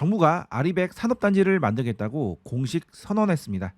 정부가 아리백 산업단지를 만들겠다고 공식 선언했습니다.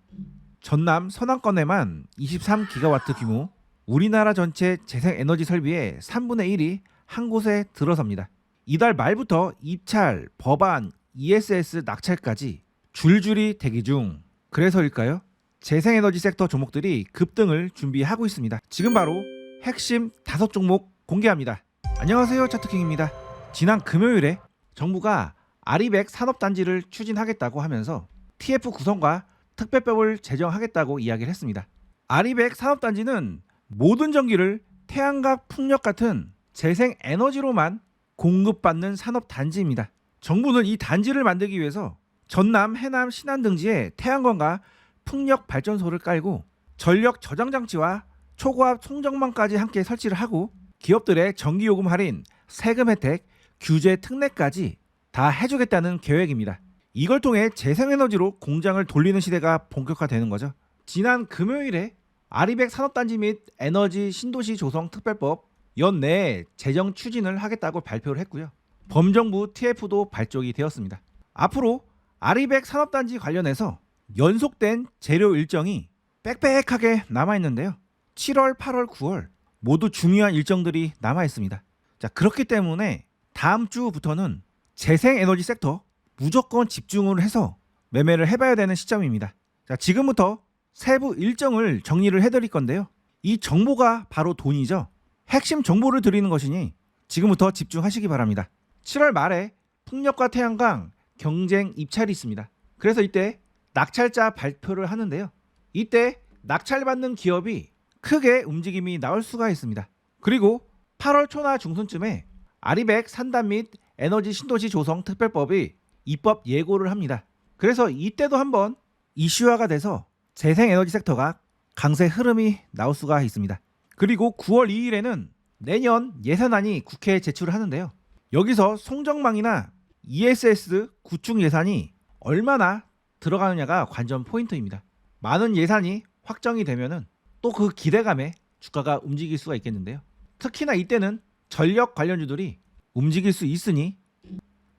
전남 선안권에만 23기가와트 규모, 우리나라 전체 재생에너지 설비의 3분의 1이 한 곳에 들어섭니다. 이달 말부터 입찰, 법안, ESS 낙찰까지 줄줄이 대기 중. 그래서일까요? 재생에너지 섹터 종목들이 급등을 준비하고 있습니다. 지금 바로 핵심 5종목 공개합니다. 안녕하세요, 차트킹입니다. 지난 금요일에 정부가 아리백 산업단지를 추진하겠다고 하면서 TF 구성과 특별법을 제정하겠다고 이야기를 했습니다. 아리백 산업단지는 모든 전기를 태양과 풍력 같은 재생에너지로만 공급받는 산업단지입니다. 정부는 이 단지를 만들기 위해서 전남, 해남, 신안 등지에 태양광과 풍력 발전소를 깔고 전력 저장 장치와 초고압 송전망까지 함께 설치를 하고 기업들의 전기요금 할인, 세금 혜택, 규제 특례까지 다 해주겠다는 계획입니다. 이걸 통해 재생에너지로 공장을 돌리는 시대가 본격화되는 거죠. 지난 금요일에 아리백 산업단지 및 에너지 신도시 조성 특별법 연내에 재정 추진을 하겠다고 발표를 했고요. 범정부 TF도 발족이 되었습니다. 앞으로 아리백 산업단지 관련해서 연속된 재료 일정이 빽빽하게 남아있는데요. 7월, 8월, 9월 모두 중요한 일정들이 남아있습니다. 자, 그렇기 때문에 다음 주부터는 재생에너지 섹터 무조건 집중을 해서 매매를 해봐야 되는 시점입니다. 자, 지금부터 세부 일정을 정리를 해드릴 건데요. 이 정보가 바로 돈이죠. 핵심 정보를 드리는 것이니 지금부터 집중하시기 바랍니다. 7월 말에 풍력과 태양광 경쟁 입찰이 있습니다. 그래서 이때 낙찰자 발표를 하는데요. 이때 낙찰받는 기업이 크게 움직임이 나올 수가 있습니다. 그리고 8월 초나 중순쯤에 아리백 산단 및 에너지 신도시 조성 특별법이 입법 예고를 합니다. 그래서 이때도 한번 이슈화가 돼서 재생에너지 섹터가 강세 흐름이 나올 수가 있습니다. 그리고 9월 2일에는 내년 예산안이 국회에 제출을 하는데요. 여기서 송정망이나 ESS 구축 예산이 얼마나 들어가느냐가 관전 포인트입니다. 많은 예산이 확정이 되면은 또 그 기대감에 주가가 움직일 수가 있겠는데요. 특히나 이때는 전력 관련주들이 움직일 수 있으니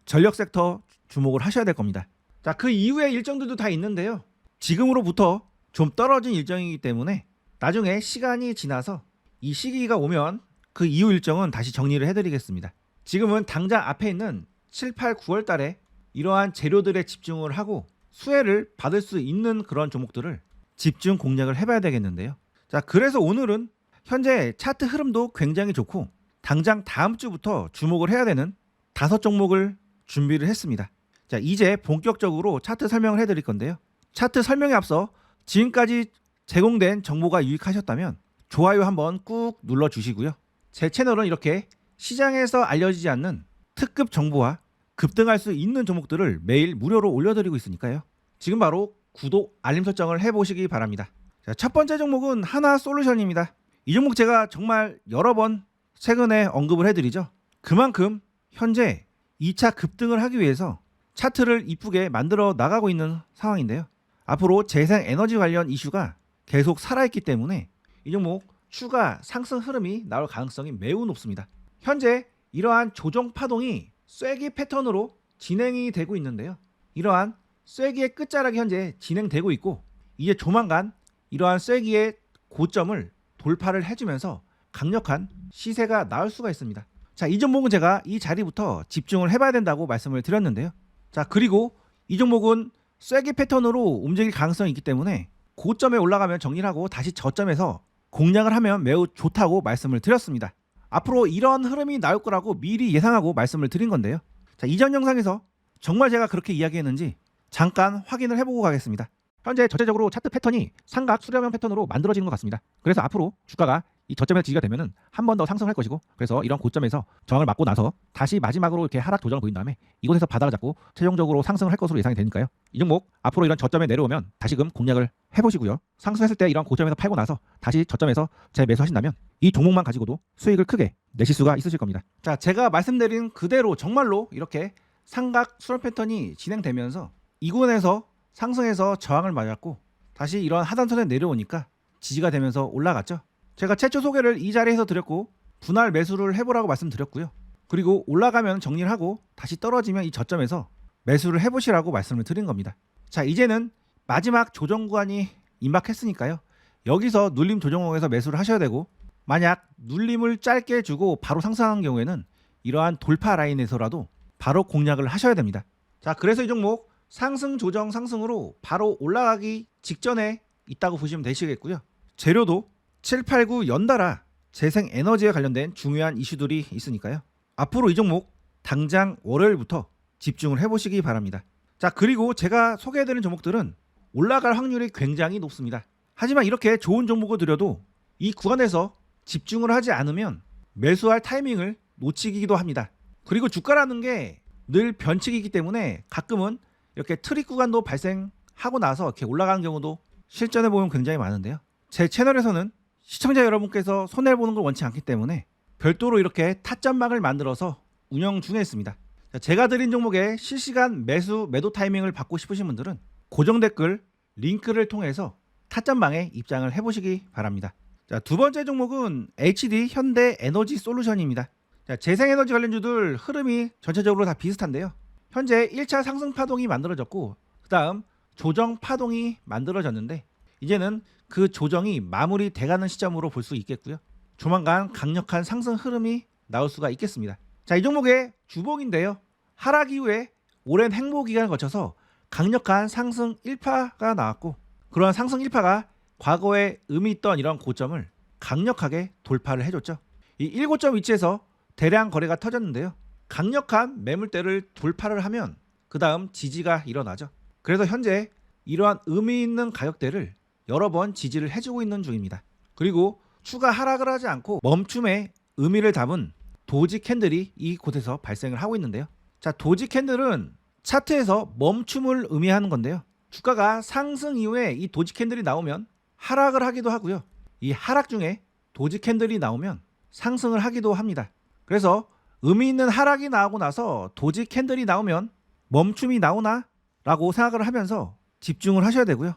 전력 섹터 주목을 하셔야 될 겁니다. 자, 그 이후의 일정들도 다 있는데요. 지금으로부터 좀 떨어진 일정이기 때문에 나중에 시간이 지나서 이 시기가 오면 그 이후 일정은 다시 정리를 해드리겠습니다. 지금은 당장 앞에 있는 7, 8, 9월 달에 이러한 재료들에 집중을 하고 수혜를 받을 수 있는 그런 종목들을 집중 공략을 해봐야 되겠는데요. 자, 그래서 오늘은 현재 차트 흐름도 굉장히 좋고 당장 다음 주부터 주목을 해야 되는 5종목을 준비를 했습니다. 자, 이제 본격적으로 차트 설명을 해드릴 건데요. 차트 설명에 앞서 지금까지 제공된 정보가 유익하셨다면 좋아요 한번 꾹 눌러주시고요. 제 채널은 이렇게 시장에서 알려지지 않는 특급 정보와 급등할 수 있는 종목들을 매일 무료로 올려드리고 있으니까요. 지금 바로 구독, 알림 설정을 해보시기 바랍니다. 자, 첫 번째 종목은 하나솔루션입니다. 이 종목 제가 정말 여러 번 최근에 언급을 해드리죠. 그만큼 현재 2차 급등을 하기 위해서 차트를 이쁘게 만들어 나가고 있는 상황인데요. 앞으로 재생에너지 관련 이슈가 계속 살아있기 때문에 이 종목 추가 상승 흐름이 나올 가능성이 매우 높습니다. 현재 이러한 조정 파동이 쐐기 패턴으로 진행이 되고 있는데요. 이러한 쐐기의 끝자락이 현재 진행되고 있고 이제 조만간 이러한 쐐기의 고점을 돌파를 해주면서 강력한 시세가 나올 수가 있습니다. 자, 이 종목은 제가 이 자리부터 집중을 해봐야 된다고 말씀을 드렸는데요. 자, 그리고 이 종목은 쐐기 패턴으로 움직일 가능성이 있기 때문에 고점에 올라가면 정리를 하고 다시 저점에서 공략을 하면 매우 좋다고 말씀을 드렸습니다. 앞으로 이런 흐름이 나올 거라고 미리 예상하고 말씀을 드린 건데요. 자, 이전 영상에서 정말 제가 그렇게 이야기했는지 잠깐 확인을 해보고 가겠습니다. 현재 전체적으로 차트 패턴이 삼각 수렴형 패턴으로 만들어지는 것 같습니다. 그래서 앞으로 주가가 이 저점에서 지지가 되면은 한 번 더 상승할 것이고, 그래서 이런 고점에서 저항을 맞고 나서 다시 마지막으로 이렇게 하락 조정을 보인 다음에 이곳에서 바닥을 잡고 최종적으로 상승을 할 것으로 예상이 되니까요. 이 종목 앞으로 이런 저점에 내려오면 다시금 공략을 해보시고요. 상승했을 때 이런 고점에서 팔고 나서 다시 저점에서 재매수하신다면 이 종목만 가지고도 수익을 크게 내실 수가 있으실 겁니다. 자, 제가 말씀드린 그대로 정말로 이렇게 삼각 수렴 패턴이 진행되면서 이곳에서 상승해서 저항을 맞았고 다시 이런 하단선에 내려오니까 지지가 되면서 올라갔죠. 제가 최초 소개를 이 자리에서 드렸고 분할 매수를 해보라고 말씀드렸고요. 그리고 올라가면 정리를 하고 다시 떨어지면 이 저점에서 매수를 해보시라고 말씀을 드린 겁니다. 자, 이제는 마지막 조정 구간이 임박했으니까요. 여기서 눌림 조정목에서 매수를 하셔야 되고, 만약 눌림을 짧게 주고 바로 상승한 경우에는 이러한 돌파 라인에서라도 바로 공략을 하셔야 됩니다. 자, 그래서 이 종목 상승 조정 상승으로 바로 올라가기 직전에 있다고 보시면 되시겠고요. 재료도 7, 8, 9 연달아 재생에너지에 관련된 중요한 이슈들이 있으니까요. 앞으로 이 종목 당장 월요일부터 집중을 해보시기 바랍니다. 자, 그리고 제가 소개해드린 종목들은 올라갈 확률이 굉장히 높습니다. 하지만 이렇게 좋은 종목을 드려도 이 구간에서 집중을 하지 않으면 매수할 타이밍을 놓치기도 합니다. 그리고 주가라는 게 늘 변칙이기 때문에 가끔은 이렇게 트릭 구간도 발생하고 나서 이렇게 올라가는 경우도 실전에 보면 굉장히 많은데요. 제 채널에서는 시청자 여러분께서 손해를 보는 걸 원치 않기 때문에 별도로 이렇게 타점막을 만들어서 운영 중에 있습니다. 제가 드린 종목의 실시간 매도 타이밍을 받고 싶으신 분들은 고정 댓글 링크를 통해서 타점방에 입장을 해보시기 바랍니다. 자, 두 번째 종목은 HD 현대에너지 솔루션입니다. 자, 재생에너지 관련주들 흐름이 전체적으로 다 비슷한데요. 현재 1차 상승 파동이 만들어졌고, 그 다음 조정 파동이 만들어졌는데, 이제는 그 조정이 마무리돼가는 시점으로 볼 수 있겠고요. 조만간 강력한 상승 흐름이 나올 수가 있겠습니다. 자, 이 종목의 주봉인데요. 하락 이후에 오랜 행보 기간을 거쳐서 강력한 상승 1파가 나왔고, 그러한 상승 1파가 과거에 의미 있던 이런 고점을 강력하게 돌파를 해줬죠. 이 1고점 위치에서 대량 거래가 터졌는데요. 강력한 매물대를 돌파를 하면 그 다음 지지가 일어나죠. 그래서 현재 이러한 의미 있는 가격대를 여러 번 지지를 해주고 있는 중입니다. 그리고 추가 하락을 하지 않고 멈춤의 의미를 담은 도지 캔들이 이곳에서 발생을 하고 있는데요. 자, 도지 캔들은 차트에서 멈춤을 의미하는 건데요. 주가가 상승 이후에 이 도지 캔들이 나오면 하락을 하기도 하고요. 이 하락 중에 도지 캔들이 나오면 상승을 하기도 합니다. 그래서 의미 있는 하락이 나오고 나서 도지 캔들이 나오면 멈춤이 나오나? 라고 생각을 하면서 집중을 하셔야 되고요.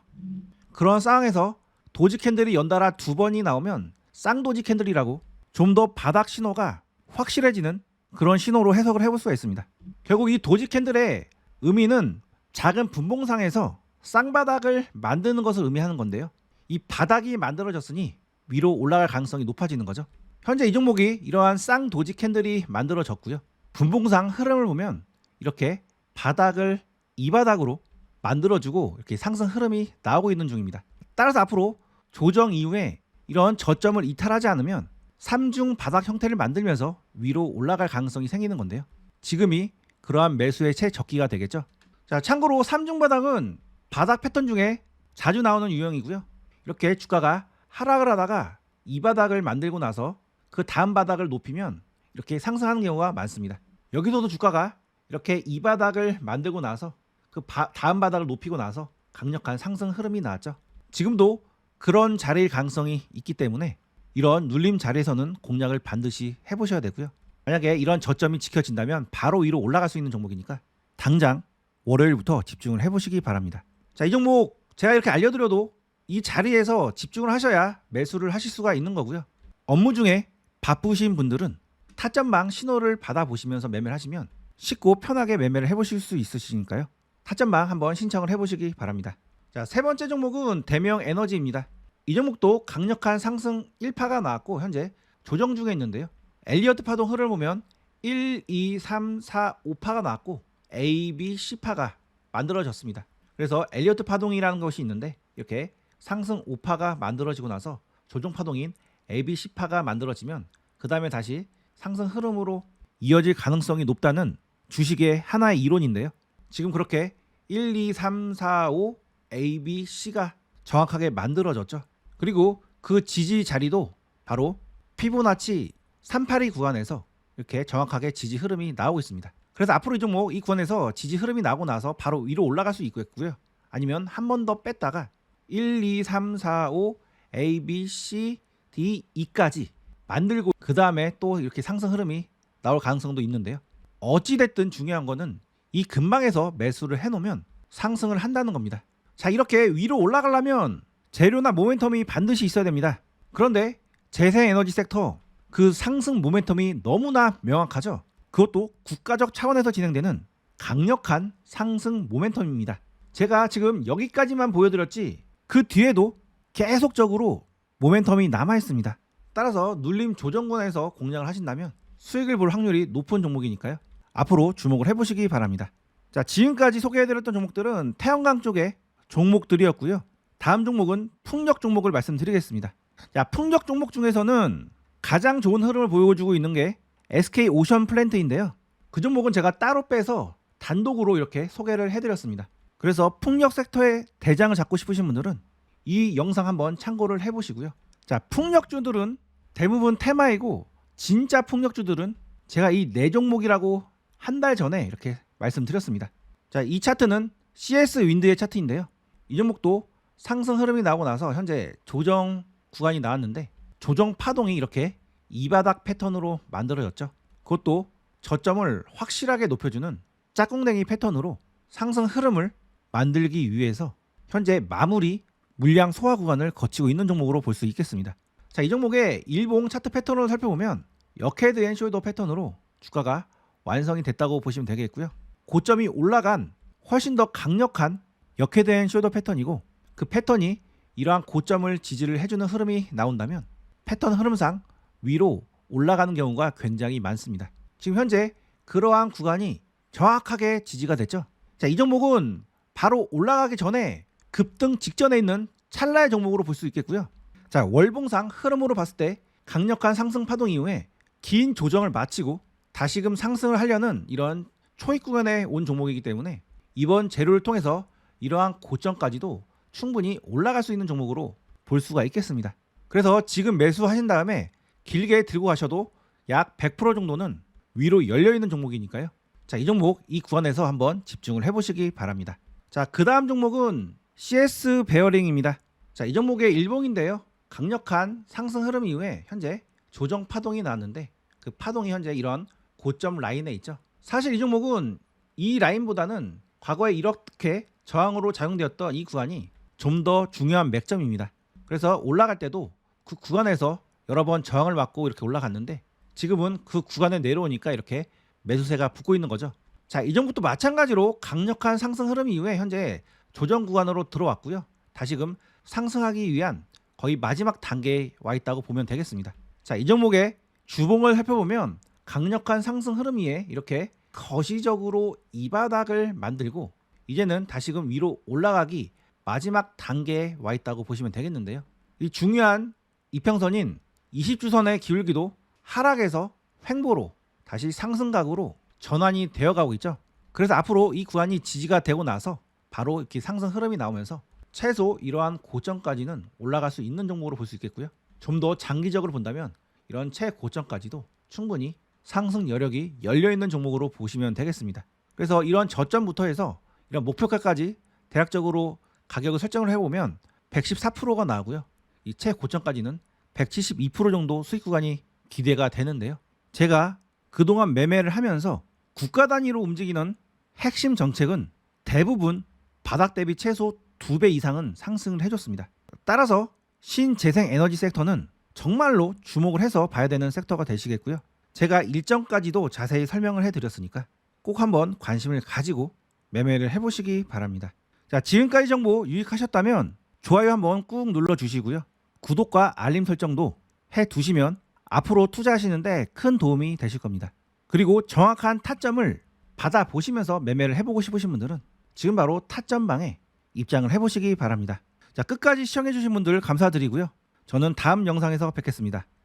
그런 상황에서 도지 캔들이 연달아 두 번이 나오면 쌍도지 캔들이라고 좀 더 바닥 신호가 확실해지는 그런 신호로 해석을 해볼 수가 있습니다. 결국 이 도지 캔들의 의미는 작은 분봉상에서 쌍바닥을 만드는 것을 의미하는 건데요. 이 바닥이 만들어졌으니 위로 올라갈 가능성이 높아지는 거죠. 현재 이 종목이 이러한 쌍도지 캔들이 만들어졌고요. 분봉상 흐름을 보면 이렇게 바닥을 이 바닥으로 만들어주고 이렇게 상승 흐름이 나오고 있는 중입니다. 따라서 앞으로 조정 이후에 이런 저점을 이탈하지 않으면 3중 바닥 형태를 만들면서 위로 올라갈 가능성이 생기는 건데요. 지금이 그러한 매수의 최적기가 되겠죠. 자, 참고로 3중 바닥은 바닥 패턴 중에 자주 나오는 유형이고요. 이렇게 주가가 하락을 하다가 이 바닥을 만들고 나서 그 다음 바닥을 높이면 이렇게 상승하는 경우가 많습니다. 여기서도 주가가 이렇게 이 바닥을 만들고 나서 그 다음 바닥을 높이고 나서 강력한 상승 흐름이 나왔죠. 지금도 그런 자리일 가능성이 있기 때문에 이런 눌림 자리에서는 공략을 반드시 해보셔야 되고요. 만약에 이런 저점이 지켜진다면 바로 위로 올라갈 수 있는 종목이니까 당장 월요일부터 집중을 해보시기 바랍니다. 자, 이 종목 제가 이렇게 알려드려도 이 자리에서 집중을 하셔야 매수를 하실 수가 있는 거고요. 업무 중에 바쁘신 분들은 타점망 신호를 받아보시면서 매매를 하시면 쉽고 편하게 매매를 해보실 수 있으시니까요. 타점망 한번 신청을 해보시기 바랍니다. 자, 세 번째 종목은 대명에너지입니다. 이 종목도 강력한 상승 1파가 나왔고 현재 조정 중에 있는데요. 엘리어트 파동 흐름을 보면 1, 2, 3, 4, 5파가 나왔고 A, B, C파가 만들어졌습니다. 그래서 엘리어트 파동이라는 것이 있는데 이렇게 상승 5파가 만들어지고 나서 조정 파동인 A, B, C파가 만들어지면 그 다음에 다시 상승 흐름으로 이어질 가능성이 높다는 주식의 하나의 이론인데요. 지금 그렇게 1, 2, 3, 4, 5 A, B, C가 정확하게 만들어졌죠. 그리고 그 지지 자리도 바로 피보나치 382 구간에서 이렇게 정확하게 지지 흐름이 나오고 있습니다. 그래서 앞으로 이 종목 이 구간에서 지지 흐름이 나오고 나서 바로 위로 올라갈 수 있겠고요. 아니면 한 번 더 뺐다가 1, 2, 3, 4, 5 A, B, C, D, E까지 만들고 그 다음에 또 이렇게 상승 흐름이 나올 가능성도 있는데요. 어찌됐든 중요한 거는 이 근방에서 매수를 해놓으면 상승을 한다는 겁니다. 자, 이렇게 위로 올라가려면 재료나 모멘텀이 반드시 있어야 됩니다. 그런데 재생에너지 섹터 그 상승 모멘텀이 너무나 명확하죠. 그것도 국가적 차원에서 진행되는 강력한 상승 모멘텀입니다. 제가 지금 여기까지만 보여드렸지 그 뒤에도 계속적으로 모멘텀이 남아 있습니다. 따라서 눌림 조정권에서 공략을 하신다면 수익을 볼 확률이 높은 종목이니까요. 앞으로 주목을 해보시기 바랍니다. 자, 지금까지 소개해드렸던 종목들은 태양광 쪽의 종목들이었고요. 다음 종목은 풍력 종목을 말씀드리겠습니다. 자, 풍력 종목 중에서는 가장 좋은 흐름을 보여주고 있는 게 SK 오션 플랜트인데요. 그 종목은 제가 따로 빼서 단독으로 이렇게 소개를 해드렸습니다. 그래서 풍력 섹터의 대장을 잡고 싶으신 분들은 이 영상 한번 참고를 해보시고요. 자, 풍력주들은 대부분 테마이고 진짜 풍력주들은 제가 이 네 종목이라고 한 달 전에 이렇게 말씀드렸습니다. 자, 이 차트는 CS 윈드의 차트인데요. 이 종목도 상승 흐름이 나오고 나서 현재 조정 구간이 나왔는데 조정 파동이 이렇게 이 바닥 패턴으로 만들어졌죠. 그것도 저점을 확실하게 높여주는 짝꿍댕이 패턴으로 상승 흐름을 만들기 위해서 현재 마무리 물량 소화 구간을 거치고 있는 종목으로 볼 수 있겠습니다. 자, 이 종목의 일봉 차트 패턴을 살펴보면 역헤드 앤 숄더 패턴으로 주가가 완성이 됐다고 보시면 되겠고요. 고점이 올라간 훨씬 더 강력한 역헤드 앤 숄더 패턴이고 그 패턴이 이러한 고점을 지지를 해주는 흐름이 나온다면 패턴 흐름상 위로 올라가는 경우가 굉장히 많습니다. 지금 현재 그러한 구간이 정확하게 지지가 됐죠. 자, 이 종목은 바로 올라가기 전에 급등 직전에 있는 찰나의 종목으로 볼 수 있겠고요. 자, 월봉상 흐름으로 봤을 때 강력한 상승 파동 이후에 긴 조정을 마치고 다시금 상승을 하려는 이런 초입 구간에 온 종목이기 때문에 이번 재료를 통해서 이러한 고점까지도 충분히 올라갈 수 있는 종목으로 볼 수가 있겠습니다. 그래서 지금 매수하신 다음에 길게 들고 가셔도 약 100% 정도는 위로 열려있는 종목이니까요. 자, 이 종목 이 구간에서 한번 집중을 해보시기 바랍니다. 자, 그 다음 종목은 CS 베어링입니다. 자, 이 종목의 일봉인데요. 강력한 상승 흐름 이후에 현재 조정 파동이 나왔는데 그 파동이 현재 이런 고점 라인에 있죠. 사실 이 종목은 이 라인보다는 과거에 이렇게 저항으로 작용되었던 이 구간이 좀 더 중요한 맥점입니다. 그래서 올라갈 때도 그 구간에서 여러 번 저항을 맞고 이렇게 올라갔는데 지금은 그 구간에 내려오니까 이렇게 매수세가 붙고 있는 거죠. 자, 이 종목도 마찬가지로 강력한 상승 흐름 이후에 현재 조정 구간으로 들어왔고요. 다시금 상승하기 위한 거의 마지막 단계에 와 있다고 보면 되겠습니다. 자, 이 종목의 주봉을 살펴보면 강력한 상승 흐름 위에 이렇게 거시적으로 이 바닥을 만들고 이제는 다시금 위로 올라가기 마지막 단계에 와 있다고 보시면 되겠는데요. 이 중요한 이평선인 20주선의 기울기도 하락에서 횡보로 다시 상승각으로 전환이 되어가고 있죠. 그래서 앞으로 이 구간이 지지가 되고 나서 바로 이렇게 상승 흐름이 나오면서 최소 이러한 고점까지는 올라갈 수 있는 종목으로 볼 수 있겠고요. 좀 더 장기적으로 본다면 이런 최고점까지도 충분히 상승 여력이 열려있는 종목으로 보시면 되겠습니다. 그래서 이런 저점부터 해서 이런 목표가까지 대략적으로 가격을 설정을 해보면 114%가 나오고요. 이 최고점까지는 172% 정도 수익 구간이 기대가 되는데요. 제가 그동안 매매를 하면서 국가 단위로 움직이는 핵심 정책은 대부분 바닥 대비 최소 2배 이상은 상승을 해줬습니다. 따라서 신재생 에너지 섹터는 정말로 주목을 해서 봐야 되는 섹터가 되시겠고요. 제가 일정까지도 자세히 설명을 해드렸으니까 꼭 한번 관심을 가지고 매매를 해보시기 바랍니다. 자, 지금까지 정보 유익하셨다면 좋아요 한번 꾹 눌러주시고요. 구독과 알림 설정도 해두시면 앞으로 투자하시는데 큰 도움이 되실 겁니다. 그리고 정확한 타점을 받아보시면서 매매를 해보고 싶으신 분들은 지금 바로 타점방에 입장을 해보시기 바랍니다. 자, 끝까지 시청해주신 분들 감사드리고요. 저는 다음 영상에서 뵙겠습니다.